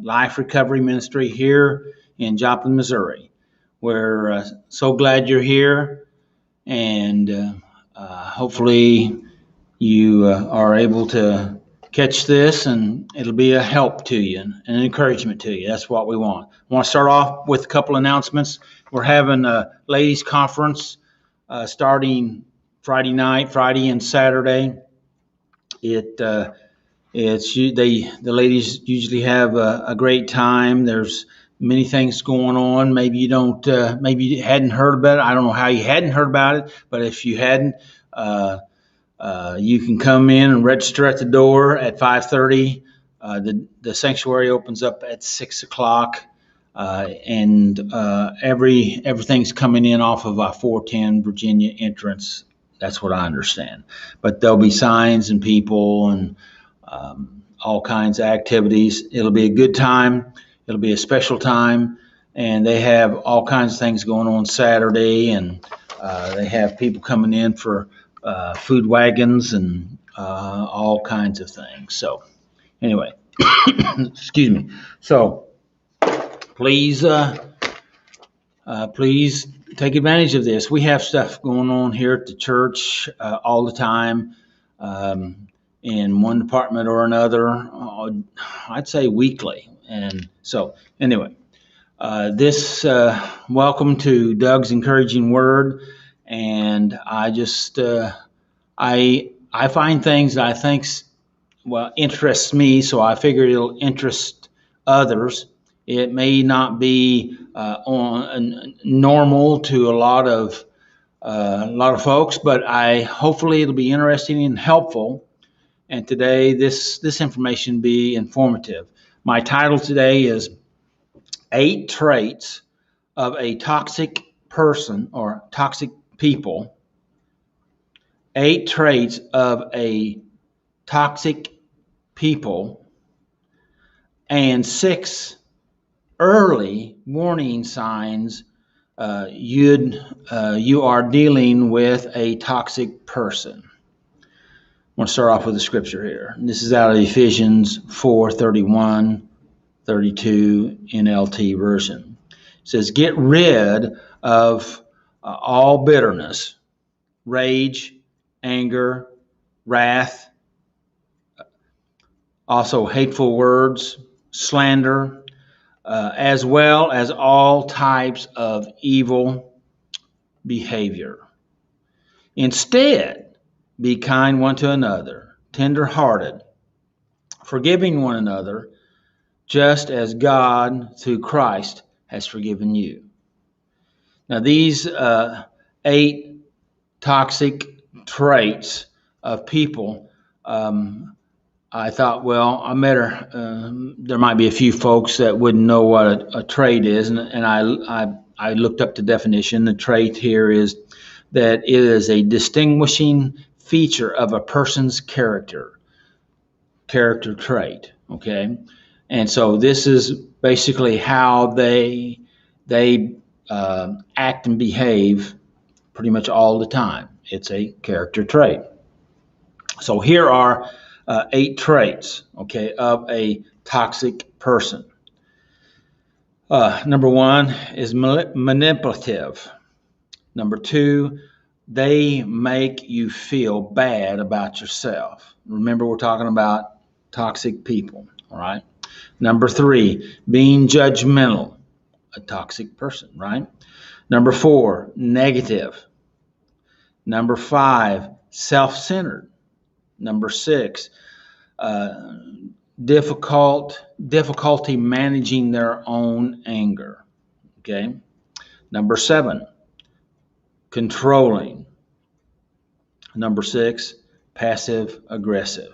Life Recovery Ministry here in Joplin, Missouri. We're so glad you're here, and hopefully you are able to catch this, and it'll be a help to you and an encouragement to you. That's what we want. I want to start off with a couple announcements. We're having a ladies' conference starting Friday and Saturday. The ladies usually have a great time. There's many things going on. Maybe you hadn't heard about it. I don't know how you hadn't heard about it, but if you hadn't, you can come in and register at the door at 5:30. The sanctuary opens up at 6 o'clock, and everything's coming in off of our 410 Virginia entrance. That's what I understand. But there'll be signs and people and all kinds of activities. It'll be a good time. It'll be a special time, and they have all kinds of things going on Saturday, and they have people coming in for food wagons and all kinds of things. So anyway, excuse me. So please take advantage of this. We have stuff going on here at the church all the time, in one department or another. I'd say weekly. And so anyway, welcome to Doug's Encouraging Word. And I just, I find things that I think, interests me, so I figure it'll interest others. It may not be normal to a lot of folks, but hopefully it'll be interesting and helpful. And today, this information be informative. My title today is 8 Traits of a Toxic Person or Toxic People. 8 traits of a toxic people, and 6 early warning signs you are dealing with a toxic person. I want to start off with the scripture here. This is out of Ephesians 4:31, 32 NLT version. It says, "Get rid of all bitterness, rage, anger, wrath, also hateful words, slander, as well as all types of evil behavior. Instead, be kind one to another, tender-hearted, forgiving one another, just as God, through Christ, has forgiven you." Now, these 8 toxic traits of people, I thought, there might be a few folks that wouldn't know what a trait is, and I looked up the definition. The trait here is that it is a distinguishing feature of a person's character trait, okay? And so this is basically how they act and behave pretty much all the time. It's a character trait. So here are 8 traits, okay, of a toxic person. Number 1 is manipulative. Number 2, they make you feel bad about yourself. Remember, we're talking about toxic people, all right? Number 3, being judgmental, a toxic person, right? Number 4, negative. Number 5, self-centered. Number 6, difficulty managing their own anger. Okay. Number 7, controlling. Number 6, passive aggressive.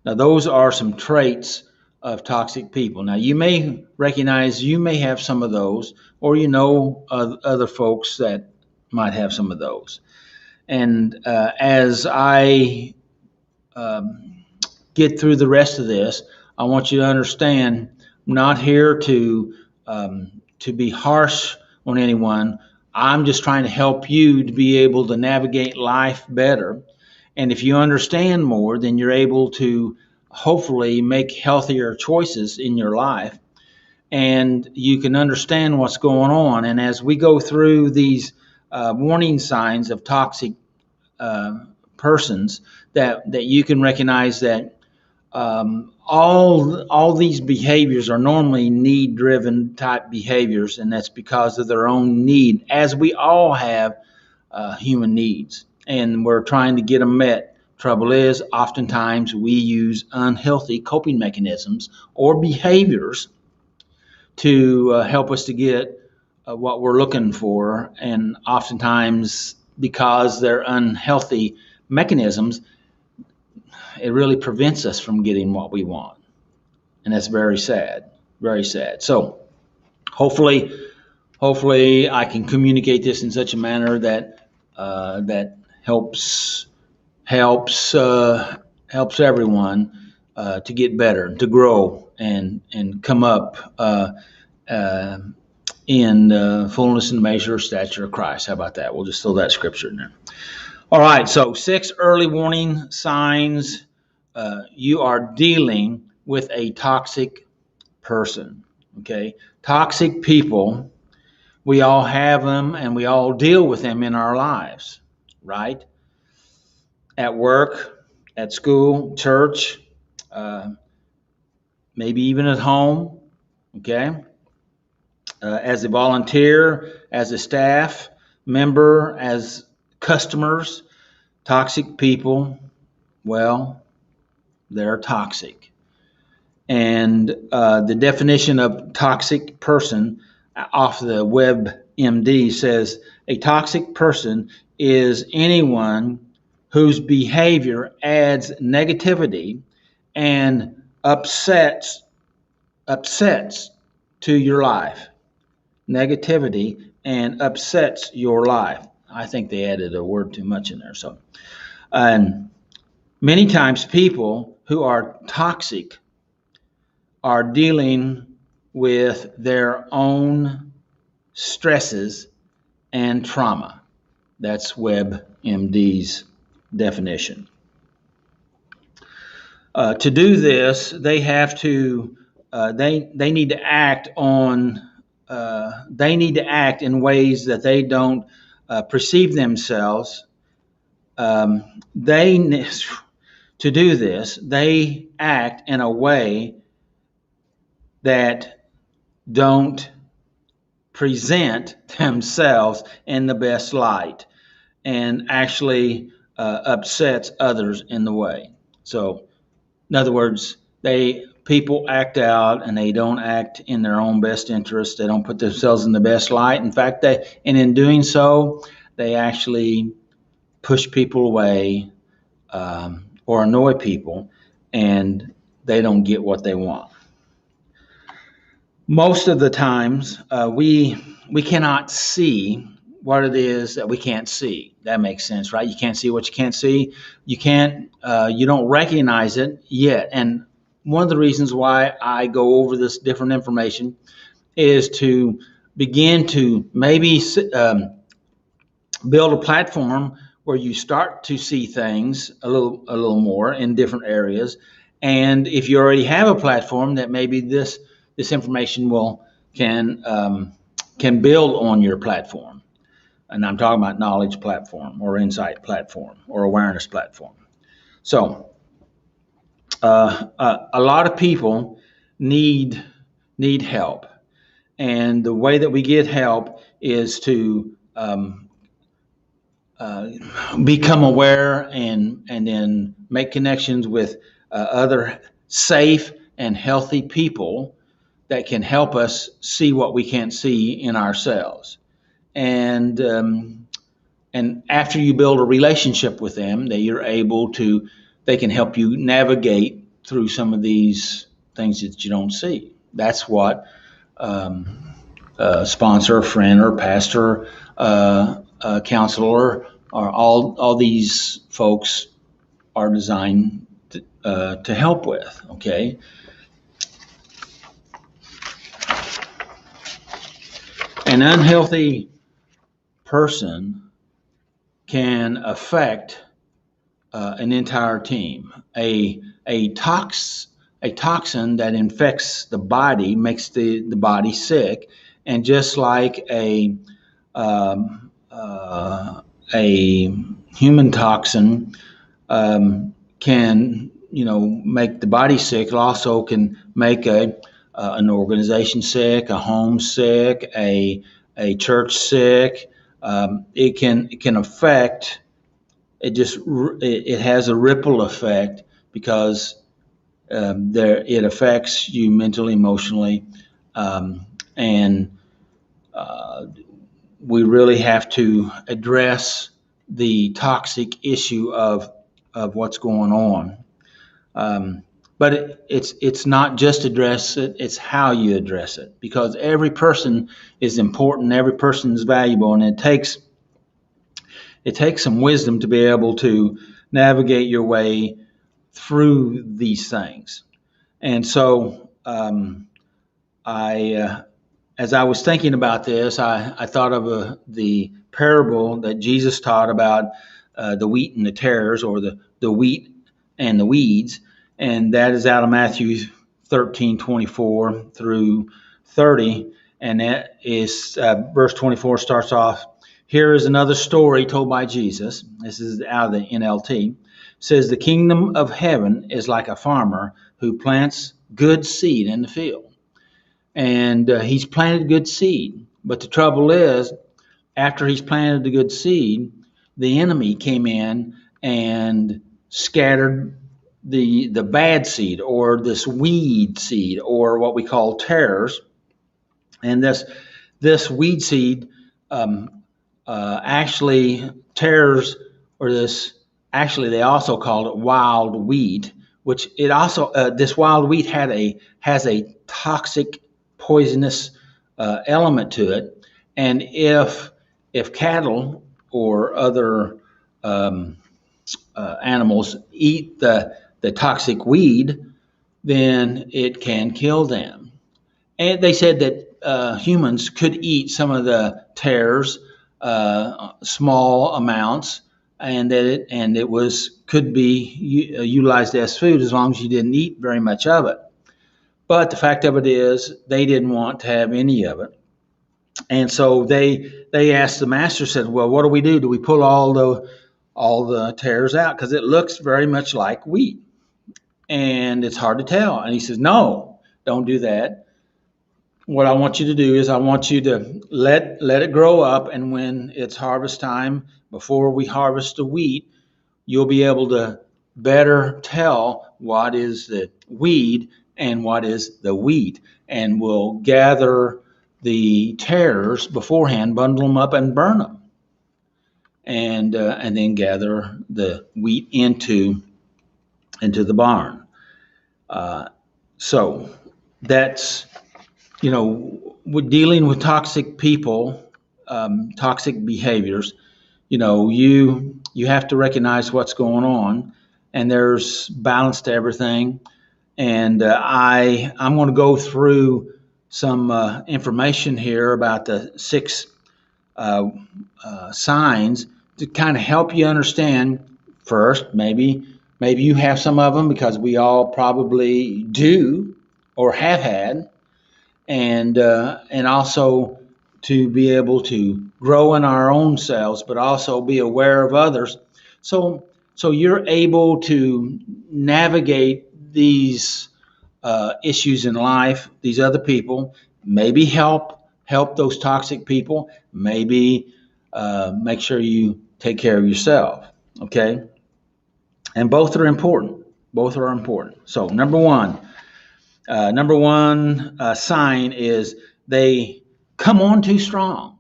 Now, those are some traits of toxic people. Now, you may recognize, you may have some of those, or other folks that might have some of those. And as I get through the rest of this, I want you to understand, I'm not here to be harsh on anyone. I'm just trying to help you to be able to navigate life better. And if you understand more, then you're able to hopefully make healthier choices in your life, and you can understand what's going on. And as we go through these warning signs of toxic uh, persons, that you can recognize that all these behaviors are normally need-driven type behaviors, and that's because of their own need, as we all have human needs, and we're trying to get them met. Trouble is, oftentimes we use unhealthy coping mechanisms or behaviors to help us to get what we're looking for, and oftentimes, because they're unhealthy mechanisms, it really prevents us from getting what we want, and that's very sad, very sad. So hopefully, I can communicate this in such a manner that that helps everyone to get better, to grow, and come up uh, in fullness and measure of stature of Christ. How about that? We'll just throw that scripture in there. All right. So 6 early warning signs you are dealing with a toxic person. Okay, toxic people. We all have them, and we all deal with them in our lives, right? At work, at school, church, uh, maybe even at home. Okay, as a volunteer, as a staff member, as customers, toxic people. Well, they're toxic. And the definition of toxic person off the WebMD says a toxic person is anyone whose behavior adds negativity and upsets to your life. Negativity and upsets your life. I think they added a word too much in there. So, and many times people who are toxic are dealing with their own stresses and trauma. That's WebMD's definition. To do this, they have to they need to act on they need to act in ways that they don't perceive themselves. They to do this, they act in a way that don't present themselves in the best light, and actually upsets others in the way. So, in other words, people act out, and they don't act in their own best interest. They don't put themselves in the best light. In fact, and in doing so, they actually push people away, or annoy people, and they don't get what they want. Most of the times, we cannot see what it is that we can't see. That makes sense, right? You can't see what you can't see. You don't recognize it yet. And one of the reasons why I go over this different information is to begin to maybe build a platform where you start to see things a little more in different areas. And if you already have a platform, that maybe this information can build on your platform. And I'm talking about knowledge platform, or insight platform, or awareness platform. So a lot of people need help, and the way that we get help is to become aware, and then make connections with other safe and healthy people that can help us see what we can't see in ourselves. And after you build a relationship with them, they can help you navigate through some of these things that you don't see. That's what a sponsor, a friend, or pastor, a counselor, or all these folks are designed to help with. Okay. An unhealthy person can affect an entire team. A toxin that infects the body makes the body sick, and just like um, uh, a human toxin can make the body sick, it also can make an organization sick, a home sick, a church sick. It can affect. It has a ripple effect because it affects you mentally, emotionally, and uh, we really have to address the toxic issue of what's going on. Um, but it's not just address it; it's how you address it, because every person is important, every person is valuable, and it takes some wisdom to be able to navigate your way through these things. And so, as I was thinking about this, I thought of the parable that Jesus taught about the wheat and the tares, or the wheat and the weeds, and that is out of Matthew 13:24 through 30. And that is verse 24 starts off, "Here is another story told by Jesus." This is out of the NLT. It says, "The kingdom of heaven is like a farmer who plants good seed in the field." And he's planted good seed. But the trouble is, after he's planted the good seed, the enemy came in and scattered the bad seed, or this weed seed, or what we call tares. And this weed seed actually tares, or this actually they also called it wild wheat, which it also this wild wheat has a toxic, poisonous element to it. And if cattle or other um, animals eat the toxic weed, then it can kill them. And they said that humans could eat some of the tares, small amounts, and it was could be utilized as food as long as you didn't eat very much of it. But the fact of it is, they didn't want to have any of it, and so they asked the master. Said, "Well, what do we do? Do we pull all the tares out, because it looks very much like wheat, and it's hard to tell?" And he says, "No, don't do that. What I want you to do is I want you to let it grow up, and when it's harvest time, before we harvest the wheat, you'll be able to better tell what is the weed and what is the wheat, and we'll gather the tares beforehand, bundle them up, and burn them, and then gather the wheat into the barn." So that's with dealing with toxic people, toxic behaviors. You have to recognize what's going on, and there's balance to everything. And I'm going to go through some information here about the six uh, signs to kind of help you understand. First, maybe you have some of them, because we all probably do or have had, and also to be able to grow in our own selves, but also be aware of others. So you're able to navigate these issues in life, these other people, maybe help those toxic people, maybe make sure you take care of yourself. Okay, and both are important. Both are important. So number one sign is they come on too strong.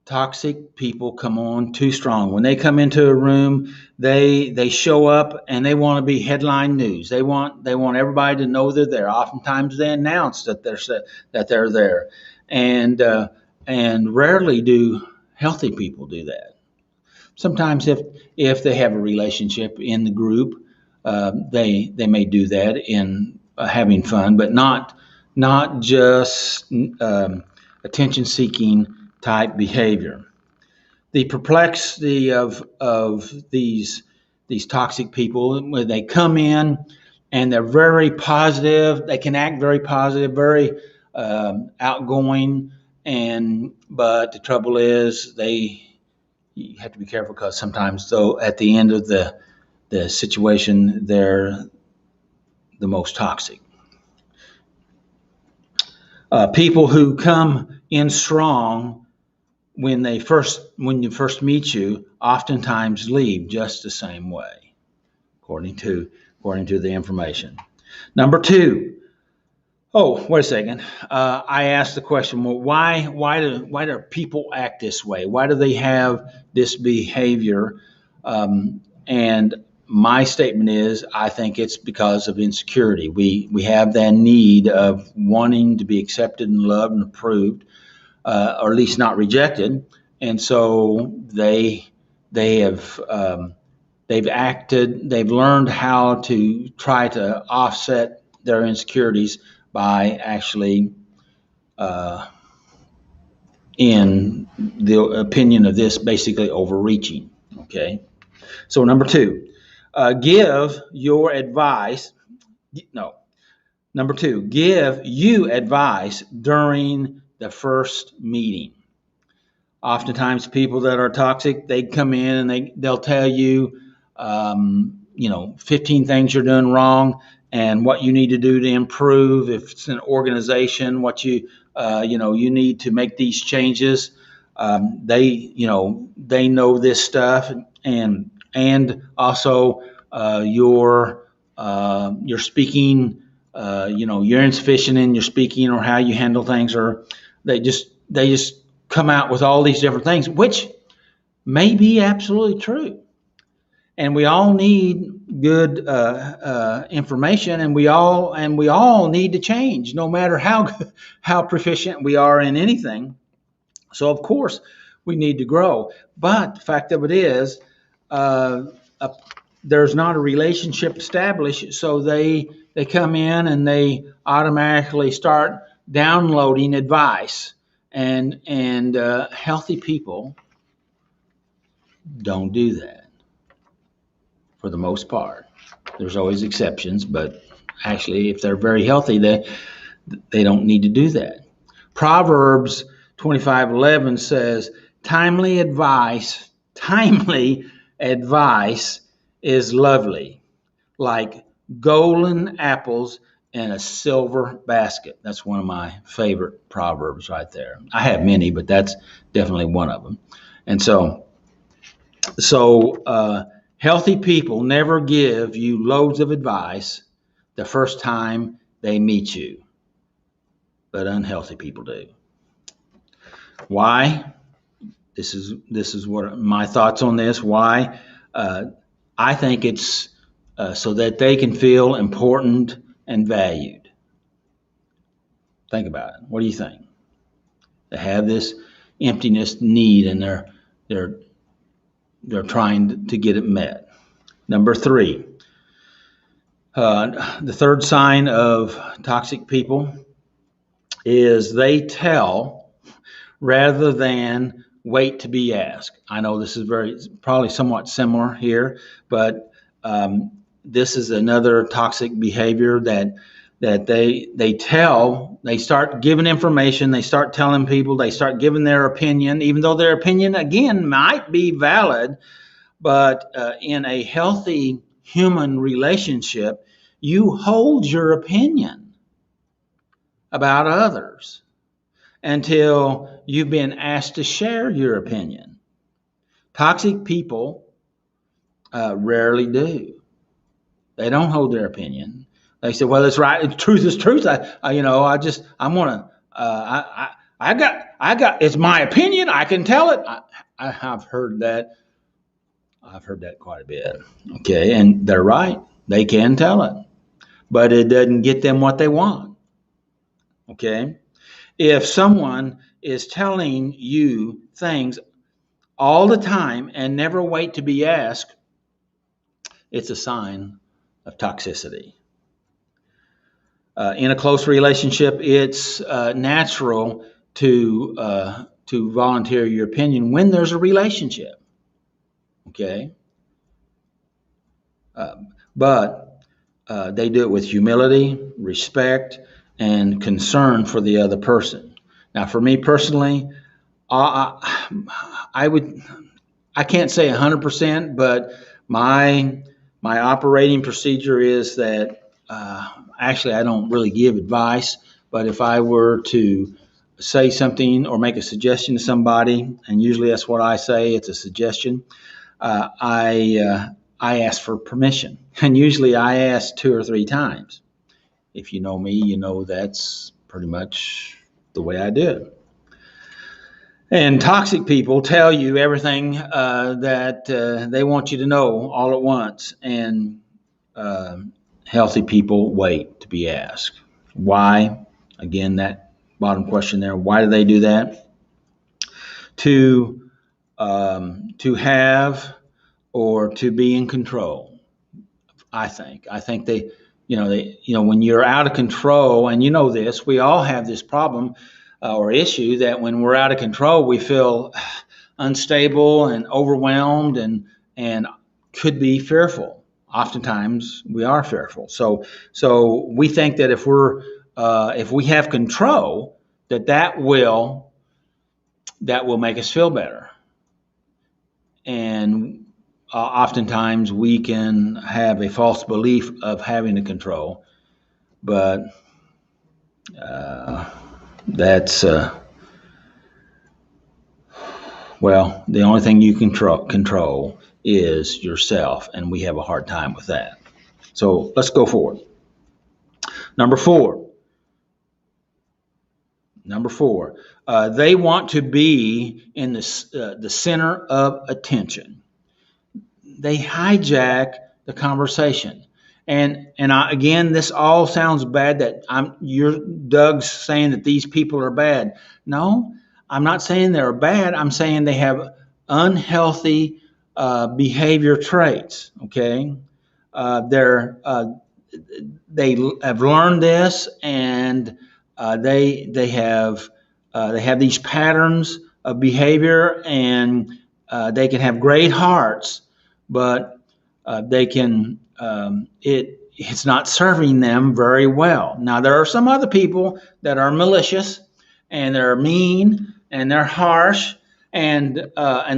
Toxic people come on too strong. When they come into a room, they show up and they want to be headline news. They want everybody to know they're there. Oftentimes they announce that they're there, and and rarely do healthy people do that. Sometimes if they have a relationship in the group, they may do that in having fun, but not just attention seeking type behavior. The perplexity of these toxic people, when they come in and they're very positive, they can act very positive, very outgoing, but the trouble is you have to be careful, because sometimes, though, at the end of the situation, they're the most toxic. People who come in strong when you first meet you, oftentimes leave just the same way, according to the information. Number two. Oh, wait a second. I asked the question, well, why do people act this way? Why do they have this behavior? And my statement is, I think it's because of insecurity. We have that need of wanting to be accepted and loved and approved, or at least not rejected. And so they've learned how to try to offset their insecurities by actually, in the opinion of this, basically overreaching. Okay. So number two, give you advice during the first meeting. Oftentimes people that are toxic, they come in and they'll tell you, 15 things you're doing wrong and what you need to do to improve. If it's an organization, what you need to make these changes. They know this stuff, and also your speaking, you're insufficient in your speaking or how you handle things, or they just come out with all these different things, which may be absolutely true. And we all need good information, and we all need to change, no matter how proficient we are in anything. So of course we need to grow. But the fact of it is, there's not a relationship established, so they come in and they automatically start downloading advice, and healthy people don't do that. For the most part, there's always exceptions, but actually, if they're very healthy, they don't need to do that. Proverbs 25:11 says, timely advice is lovely, like golden apples in a silver basket. That's one of my favorite proverbs right there. I have many, but that's definitely one of them. And so healthy people never give you loads of advice the first time they meet you, but unhealthy people do. Why? This is what my thoughts on this. Why? I think it's so that they can feel important and valued. Think about it. What do you think? They have this emptiness need, and they're trying to get it met. Number three, the third sign of toxic people is they tell rather than wait to be asked. I know this is probably somewhat similar here, but this is another toxic behavior that they start giving information, they start telling people, they start giving their opinion, even though their opinion, again, might be valid. But in a healthy human relationship, you hold your opinion about others until you've been asked to share your opinion. Toxic people rarely do. They don't hold their opinion. They say, "Well, it's right. Truth is truth." It's my opinion. I can tell it. I've heard that. I've heard that quite a bit. Okay, and they're right. They can tell it, but it doesn't get them what they want. Okay, if someone is telling you things all the time and never wait to be asked, it's a sign of toxicity. In a close relationship, it's natural to volunteer your opinion when there's a relationship. Okay. but they do it with humility, respect, and concern for the other person. Now, for me personally, I would I can't say 100%, but my my operating procedure is that actually I don't really give advice, but if I were to say something or make a suggestion to somebody, and usually that's what I say, it's a suggestion. I ask for permission, and usually I ask 2 or 3 times. If you know me, you know that's pretty much the way I do it. And toxic people tell you everything that they want you to know all at once, and uh, healthy people wait to be asked. Why? Again, that bottom question there. Why do they do that? To have or to be in control. I think. I think when you're out of control, and you know this, we all have this problem or issue that when we're out of control, we feel unstable and overwhelmed and could be fearful. Oftentimes, we are fearful. So we think that if we have control, that will make us feel better. And oftentimes we can have a false belief of having the control, but that's the only thing you control is yourself, and we have a hard time with that. So let's go forward. Number four. They want to be in the center of attention. They hijack the conversation. Again, this all sounds bad. Doug's saying that these people are bad. No, I'm not saying they're bad. I'm saying they have unhealthy behavior traits. Okay, they have learned this, and they have these patterns of behavior, and they can have great hearts, but it's not serving them very well. Now, there are some other people that are malicious, and they're mean, and they're harsh, and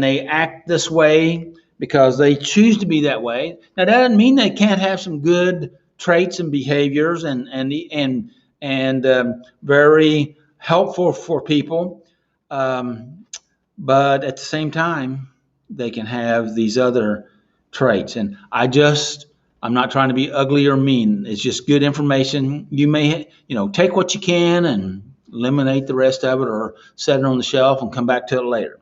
they act this way because they choose to be that way. Now, that doesn't mean they can't have some good traits and behaviors, and very helpful for people, but at the same time, they can have these other traits. And I'm not trying to be ugly or mean. It's just good information. You may, take what you can and eliminate the rest of it, or set it on the shelf and come back to it later.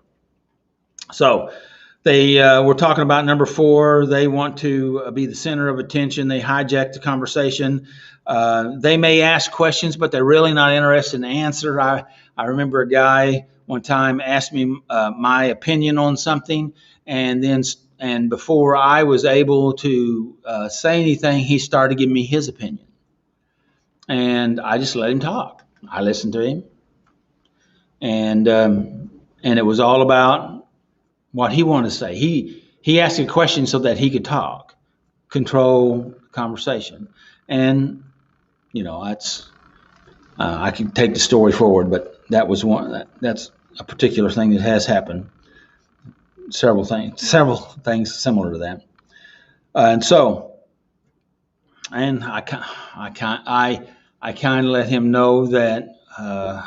So we're talking about number four. They want to be the center of attention. They hijack the conversation. They may ask questions, but they're really not interested in the answer. I remember a guy one time asked me my opinion on something, and before I was able to say anything, he started giving me his opinion, and I just let him talk. I listened to him, and it was all about what he wanted to say. He asked a question so that he could talk, control conversation, and that's I can take the story forward, but that was that's a particular thing that has happened. Several things similar to that, and I kind of let him know that I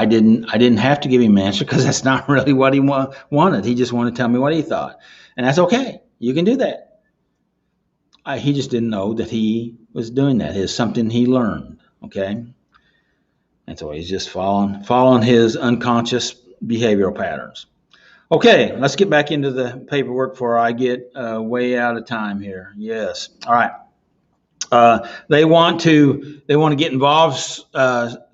didn't have to give him an answer, because that's not really what he wanted. He just wanted to tell me what he thought, and that's okay. You can do that. He just didn't know that he was doing that. It's something he learned. Okay, and so he's just following his unconscious behavioral patterns. Okay, let's get back into the paperwork before I get way out of time here. Yes. All right. They want to get involved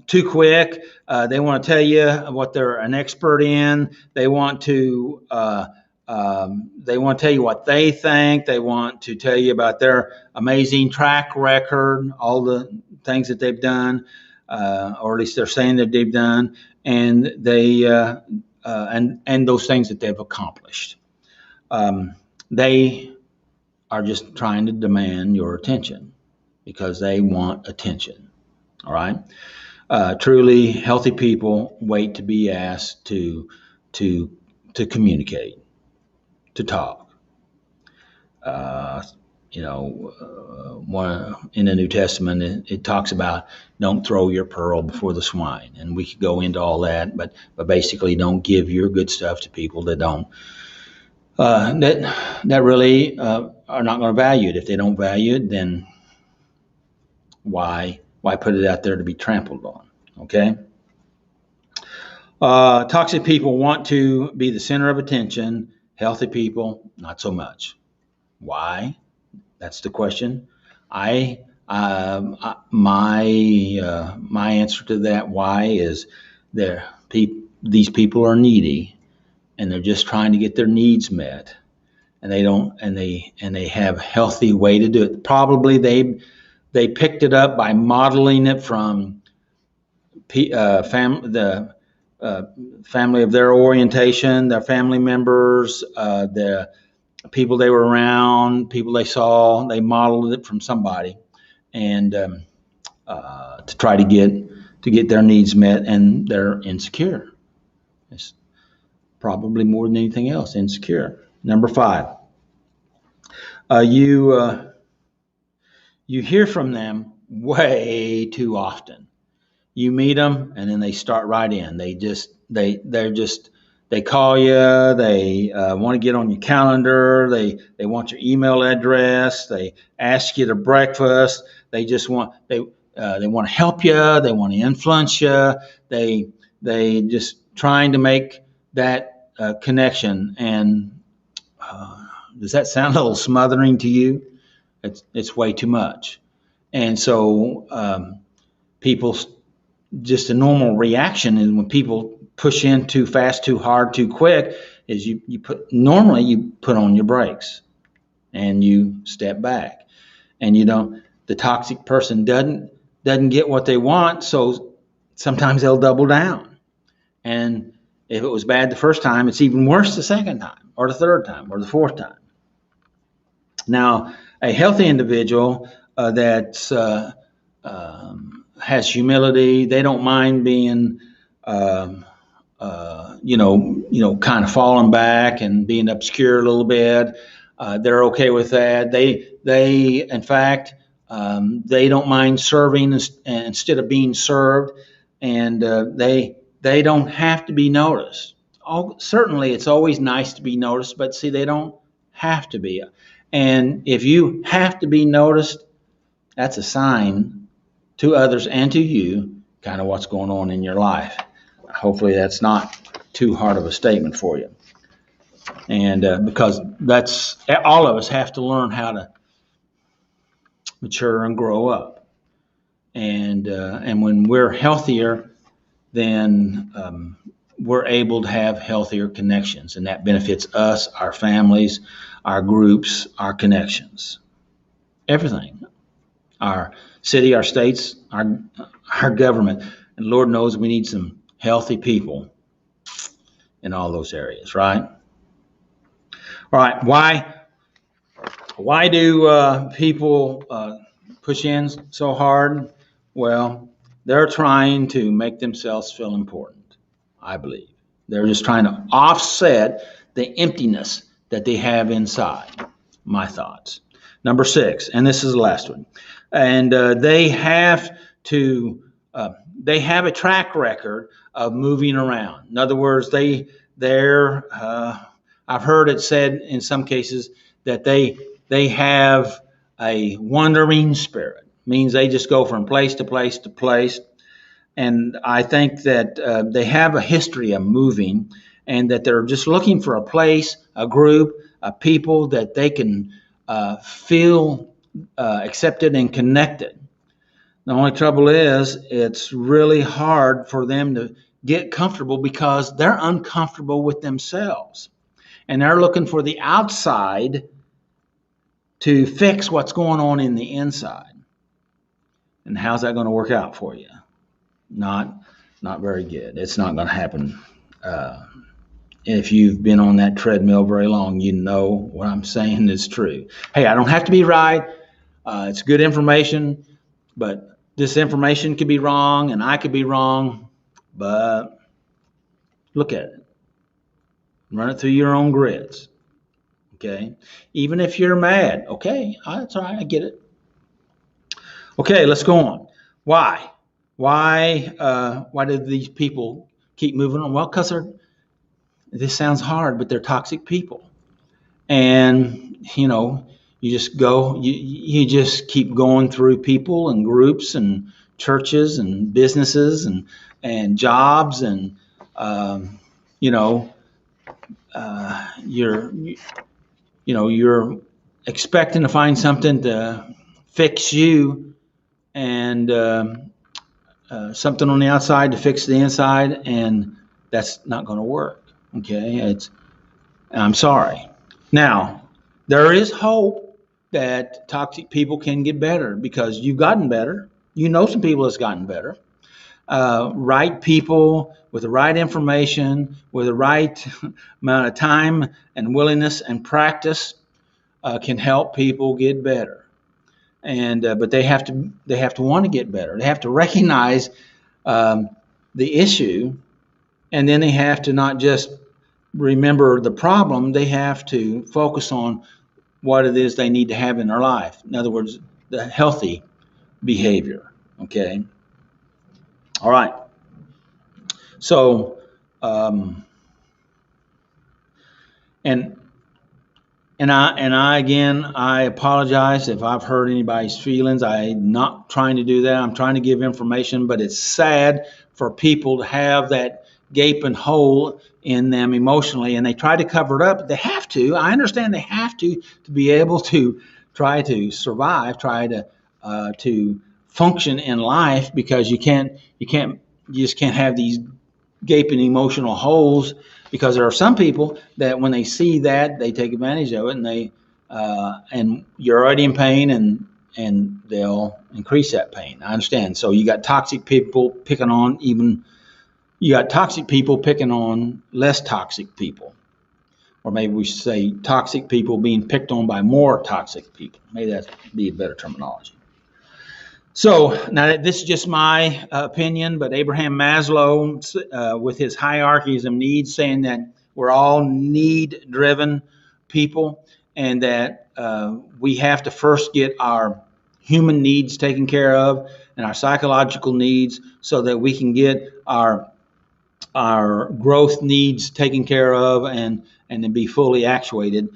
too quick. They want to tell you what they're an expert in. They want to tell you what they think. They want to tell you about their amazing track record, all the things that they've done, or at least they're saying that they've done. And they and those things that they've accomplished. They are just trying to demand your attention because they want attention. All right. Truly healthy people wait to be asked to communicate, to talk. Uh, One in the New Testament, it talks about don't throw your pearl before the swine, and we could go into all that, but basically, don't give your good stuff to people that don't that really are not going to value it. If they don't value it, then why put it out there to be trampled on? Okay. Toxic people want to be the center of attention. Healthy people, not so much. Why? That's the question. My answer to that why is these people are needy and they're just trying to get their needs met, and they have a healthy way to do it. Probably they picked it up by modeling it from the family of their orientation, their family members, the people they were around, people they saw. They modeled it from somebody, and to try to get their needs met, and they're insecure. It's probably more than anything else, insecure. Number 5, you hear from them way too often. You meet them, and then they start right in. They call you. They want to get on your calendar. They want your email address. They ask you to breakfast. They want to help you. They want to influence you. They just trying to make that connection. And does that sound a little smothering to you? It's way too much. And so people, just a normal reaction is when people push in too fast, too hard, too quick, is you put on your brakes and you step back. And the toxic person doesn't get what they want, so sometimes they'll double down. And if it was bad the first time, it's even worse the second time, or the third time, or the fourth time. Now, a healthy individual that's has humility. They don't mind being, kind of falling back and being obscure a little bit. They're okay with that. In fact, they don't mind serving instead of being served, and they don't have to be noticed. Certainly, it's always nice to be noticed, but see, they don't have to be. And if you have to be noticed, that's a sign to others and to you kind of what's going on in your life. Hopefully that's not too hard of a statement for you. And because that's all of us have to learn how to mature and grow up. And when we're healthier, then we're able to have healthier connections, and that benefits us, our families, our groups, our connections, everything. Our city, our states, our government. And Lord knows we need some healthy people in all those areas, right? All right, why do people push in so hard? Well, they're trying to make themselves feel important, I believe. They're just trying to offset the emptiness that they have inside. My thoughts. Number 6, and this is the last one. And they have a track record of moving around. In other words, I've heard it said in some cases that they have a wandering spirit. Means they just go from place to place to place. And I think that they have a history of moving, and that they're just looking for a place, a group, a people that they can feel accepted and connected. The only trouble is it's really hard for them to get comfortable because they're uncomfortable with themselves, and they're looking for the outside to fix what's going on in the inside. And how's that going to work out for you? Not very good. It's not going to happen if you've been on that treadmill very long, you know what I'm saying is true. Hey, I don't have to be right. It's good information, but this information could be wrong and I could be wrong. But look at it. Run it through your own grids. Okay. Even if you're mad, okay, that's all right. I get it. Okay, let's go on. Why? Why did these people keep moving on? Well, because this sounds hard, but they're toxic people. And, you just keep going through people and groups and churches and businesses and jobs and, you know, you're expecting to find something to fix you and something on the outside to fix the inside, and that's not going to work. Okay, I'm sorry. Now, there is hope that toxic people can get better because you've gotten better. You know some people that's gotten better. Right people with the right information, with the right amount of time and willingness and practice can help people get better. And but they have to want to get better. They have to recognize the issue, and then they have to not just remember the problem. They have to focus on what it is they need to have in their life. In other words, the healthy behavior. Okay. All right. So, I apologize if I've hurt anybody's feelings. I'm not trying to do that. I'm trying to give information, but it's sad for people to have that gaping hole in them emotionally, and they try to cover it up. They have to. I understand they have to be able to try to survive, try to function in life, because you just can't have these gaping emotional holes, because there are some people that when they see that, they take advantage of it, and and you're already in pain, and they'll increase that pain. I understand. So you got toxic people picking on less toxic people, or maybe we should say toxic people being picked on by more toxic people. Maybe that'd be a better terminology. So now this is just my opinion, but Abraham Maslow, with his hierarchies of needs, saying that we're all need-driven people, and that we have to first get our human needs taken care of and our psychological needs, so that we can get our growth needs taken care of and to be fully actuated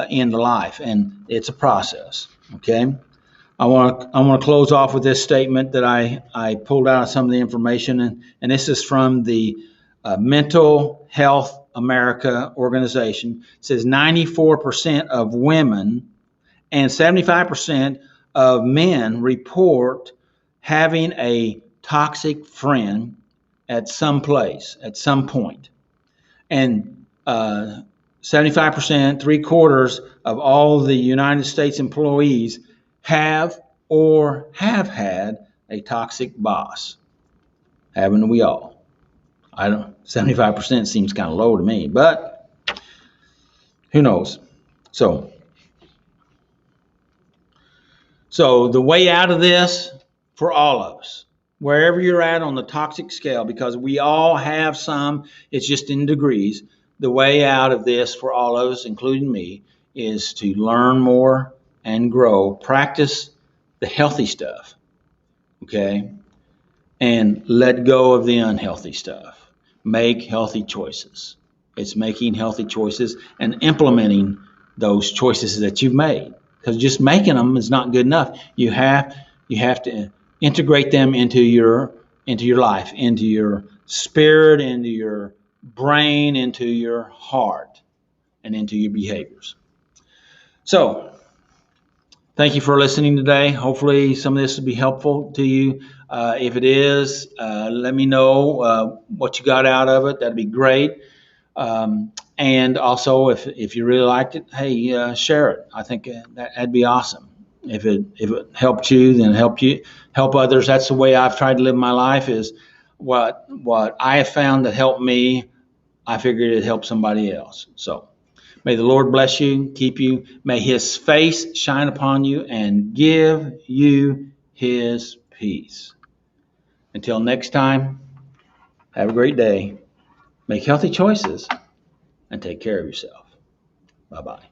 in the life. And it's a process. Okay. I want to close off with this statement that I pulled out of some of the information, and this is from the Mental Health America organization. It says 94% of women and 75% of men report having a toxic friend at some place, at some point. And 75%, 3/4 of all the United States employees have or have had a toxic boss. Haven't we all? 75% seems kind of low to me, but who knows? So the way out of this for all of us, wherever you're at on the toxic scale, because we all have some, it's just in degrees. The way out of this for all of us, including me, is to learn more and grow, practice the healthy stuff, okay? And let go of the unhealthy stuff. Make healthy choices. It's making healthy choices and implementing those choices that you've made. Because just making them is not good enough. You have to integrate them into your life, into your spirit, into your brain, into your heart, and into your behaviors. So, thank you for listening today. Hopefully some of this will be helpful to you. If it is, let me know what you got out of it. That'd be great. And also, if you really liked it, hey, share it. I think that'd be awesome. If it helped you, then help others. That's the way I've tried to live my life. Is what I have found that helped me I figured it'd help somebody else. So may the Lord bless you, keep you. May his face shine upon you and give you his peace. Until next time, have a great day. Make healthy choices and take care of yourself. Bye bye.